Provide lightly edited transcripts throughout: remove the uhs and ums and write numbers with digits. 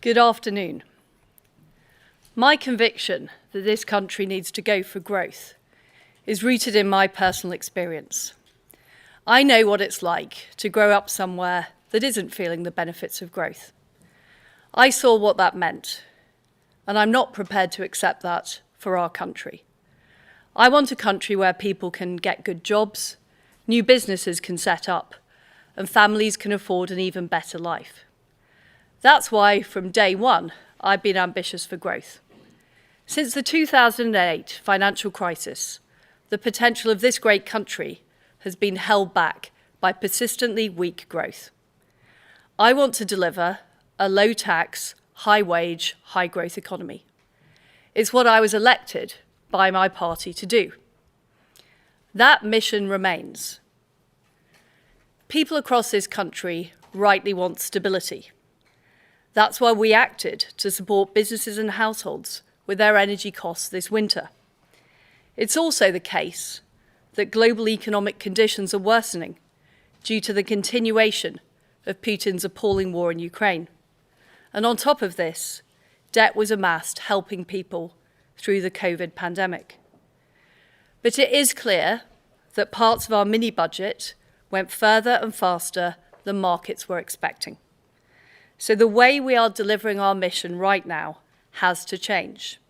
Good afternoon. My conviction that this country needs to go for growth is rooted in my personal experience. I know what it's like to grow up somewhere that isn't feeling the benefits of growth. I saw what that meant, and I'm not prepared to accept that for our country. I want a country where people can get good jobs, new businesses can set up, and families can afford an even better life. That's why, from day one, I've been ambitious for growth. Since the 2008 financial crisis, the potential of this great country has been held back by persistently weak growth. I want to deliver a low-tax, high-wage, high-growth economy. It's what I was elected by my party to do. That mission remains. People across this country rightly want stability. That's why we acted to support businesses and households with their energy costs this winter. It's also the case that global economic conditions are worsening due to the continuation of Putin's appalling war in Ukraine. And on top of this, debt was amassed helping people through the COVID pandemic. But it is clear that parts of our mini-budget went further and faster than markets were expecting. So the way we are delivering our mission right now has to change.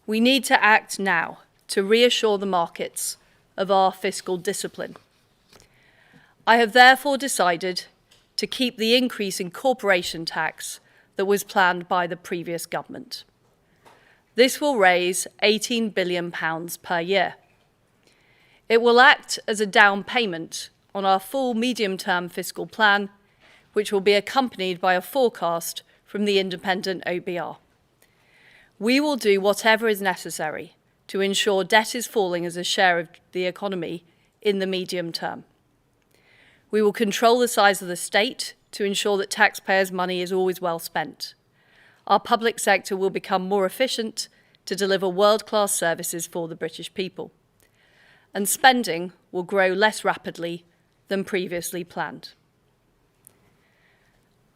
We need to act now to reassure the markets of our fiscal discipline. I have therefore decided to keep the increase in corporation tax that was planned by the previous government. This will raise £18 billion per year. It will act as a down payment on our full medium-term fiscal plan, which will be accompanied by a forecast from the independent OBR. We will do whatever is necessary to ensure debt is falling as a share of the economy in the medium term. We will control the size of the state to ensure that taxpayers' money is always well spent. Our public sector will become more efficient to deliver world-class services for the British people. And spending will grow less rapidly than previously planned.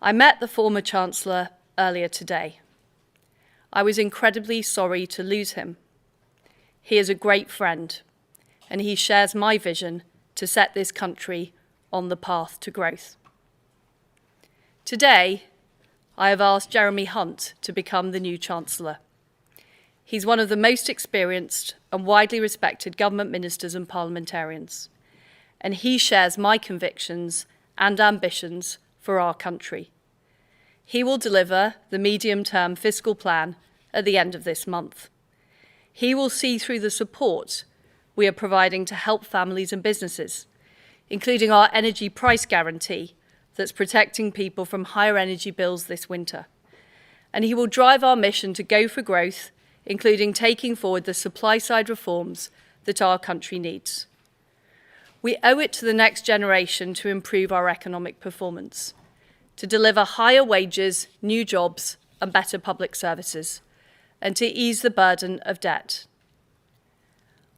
I met the former Chancellor earlier today. I was incredibly sorry to lose him. He is a great friend, and he shares my vision to set this country on the path to growth. Today, I have asked Jeremy Hunt to become the new Chancellor. He's one of the most experienced and widely respected government ministers and parliamentarians, and he shares my convictions and ambitions for our country. He will deliver the medium-term fiscal plan at the end of this month. He will see through the support we are providing to help families and businesses, including our energy price guarantee that's protecting people from higher energy bills this winter. And he will drive our mission to go for growth, including taking forward the supply-side reforms that our country needs. We owe it to the next generation to improve our economic performance, to deliver higher wages, new jobs, and better public services, and to ease the burden of debt.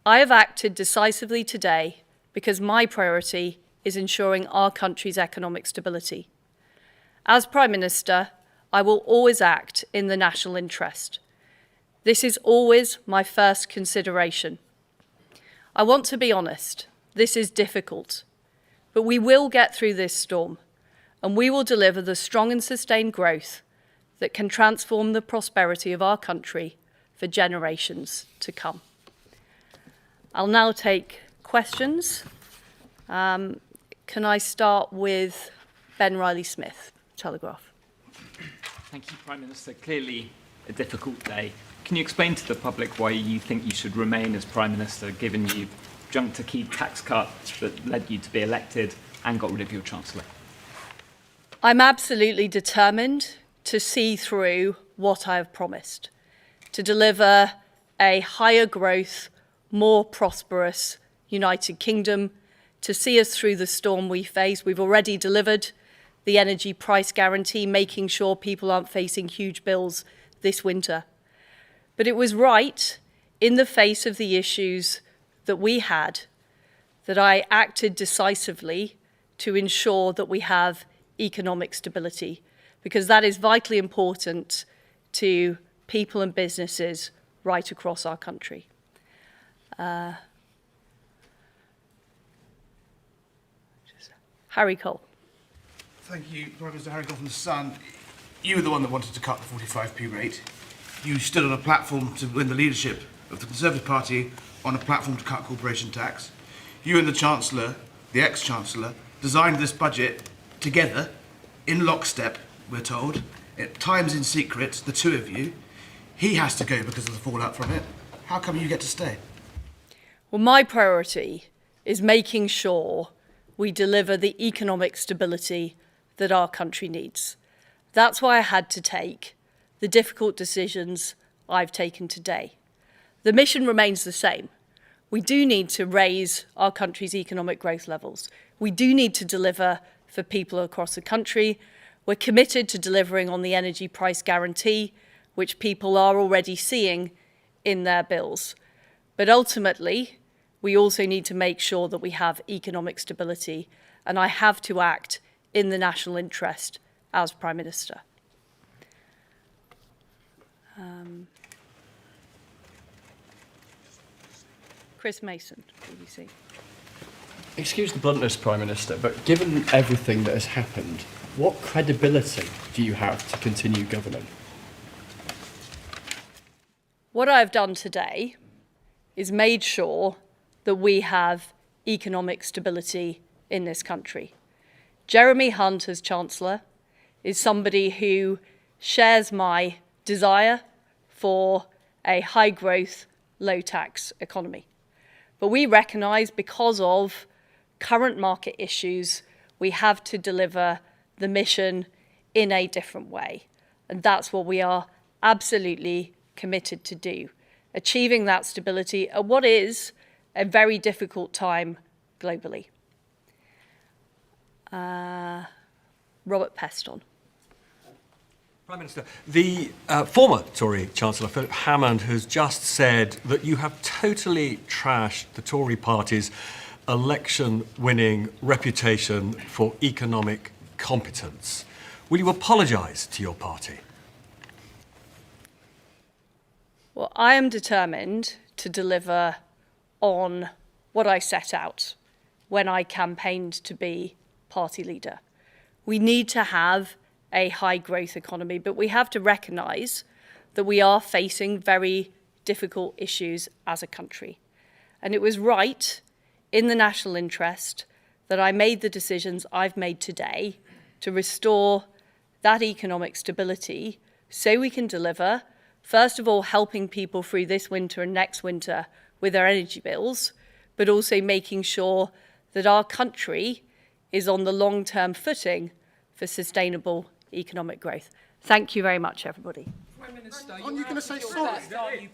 I have acted decisively today because my priority is ensuring our country's economic stability. As Prime Minister, I will always act in the national interest. This is always my first consideration. I want to be honest. This is difficult, but we will get through this storm, and we will deliver the strong and sustained growth that can transform the prosperity of our country for generations to come. I'll now take questions. Can I start with Ben Riley-Smith, Telegraph? Thank you, Prime Minister. Clearly a difficult day. Can you explain to the public why you think you should remain as Prime Minister, given you junked a key tax cut that led you to be elected and got rid of your Chancellor? I'm absolutely determined to see through what I have promised, to deliver a higher growth, more prosperous United Kingdom, to see us through the storm we face. We've already delivered the energy price guarantee, making sure people aren't facing huge bills this winter. But it was right, in the face of the issues that we had, that I acted decisively to ensure that we have economic stability, because that is vitally important to people and businesses right across our country. Harry Cole. Thank you, Prime Minister. Harry Cole from The Sun. You were the one that wanted to cut the 45p rate. You stood on a platform to win the leadership of the Conservative Party on a platform to cut corporation tax. You and the Chancellor, the ex-Chancellor, designed this budget together, in lockstep, we're told, at times in secret, the two of you. He has to go because of the fallout from it. How come you get to stay? Well, my priority is making sure we deliver the economic stability that our country needs. That's why I had to take the difficult decisions I've taken today. The mission remains the same. We do need to raise our country's economic growth levels. We do need to deliver for people across the country. We're committed to delivering on the energy price guarantee, which people are already seeing in their bills. But ultimately, we also need to make sure that we have economic stability, and I have to act in the national interest as Prime Minister. Chris Mason, BBC. Excuse the bluntness, Prime Minister, but given everything that has happened, what credibility do you have to continue governing? What I've done today is made sure that we have economic stability in this country. Jeremy Hunt, as Chancellor, is somebody who shares my desire for a high-growth, low-tax economy. But we recognise, because of current market issues, we have to deliver the mission in a different way. And that's what we are absolutely committed to do, achieving that stability at what is a very difficult time globally. Robert Peston. Prime Minister, the former Tory Chancellor, Philip Hammond, has just said that you have totally trashed the Tory party's election-winning reputation for economic competence. Will you apologise to your party? Well, I am determined to deliver on what I set out when I campaigned to be party leader. We need to have a high-growth economy, but we have to recognise that we are facing very difficult issues as a country. And it was right, in the national interest, that I made the decisions I've made today to restore that economic stability so we can deliver, first of all, helping people through this winter and next winter with their energy bills, but also making sure that our country is on the long-term footing for sustainable economic growth. Thank you very much, everybody. Prime Minister, aren't you going to say sorry?